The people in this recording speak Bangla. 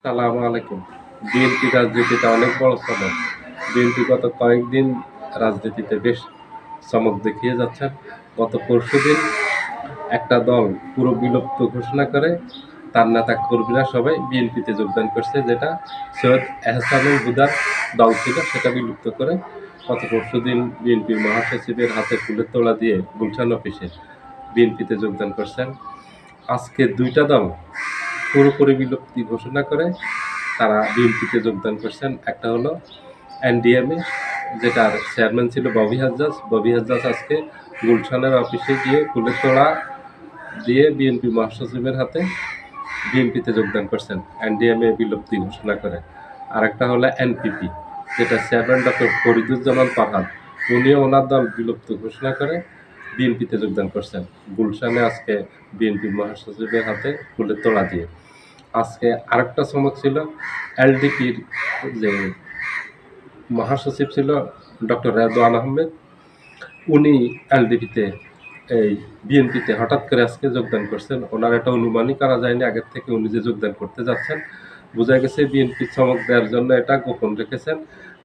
সালামু আলাইকুম। বিএনপি রাজনীতিতে অনেক বড় চমক। বিএনপি গত কয়েকদিন রাজনীতিতে বেশ চমক দেখিয়ে যাচ্ছেন। গত পরশুদিন একটা দল পুরো বিলুপ্ত ঘোষণা করে তার নেতা-কর্মীরা সবাই বিএনপিতে যোগদান করছে, যেটা সৈয়দ এহসানুল হুদার দল ছিল, সেটা বিলুপ্ত করে গত পরশুদিন বিএনপির মহাসচিবের হাতে ফুলের তোড়া দিয়ে গুলশান অফিসে বিএনপিতে যোগদান করছেন। আজকে ২ টা দল পুরোপুরি বিলুপ্তি ঘোষণা করে তারা বিএনপিতে যোগদান করছেন। একটা হলো এনডিএমএ, যেটার চেয়ারম্যান ছিল ববি হাজ্জাজ। ববি হাজ্জাজ আজকে গুলশানের অফিসে গিয়ে ফুলের তোড়া দিয়ে বিএনপি মহাসচিবের হাতে বিএনপিতে যোগদান করছেন, এনডিএমএ বিলুপ্তি ঘোষণা করে। আরেকটা হলো এনপিপি, যেটা চেয়ারম্যান ডক্টর ফরিদুজ্জামান ফারহাদ, উনিও ওনার দল বিলুপ্ত ঘোষণা করে বিএনপিতে যোগদান করছেন গুলশানে আজকে বিএনপি মহাসচিবের হাতে ফুলের তোড়া দিয়ে। আজকে আরেকটা চমক ছিল, এলডিপির যে মহাসচিব ছিল ডক্টর রেদওয়ান আহমেদ, উনি এলডিপিতে এই বিএনপিতে হঠাৎ করে আজকে যোগদান করছেন। ওনার এটা অনুমানই করা যায়নি আগের থেকে উনি যে যোগদান করতে যাচ্ছেন। বোঝা গেছে বিএনপির চমক দেওয়ার জন্য এটা গোপন রেখেছেন।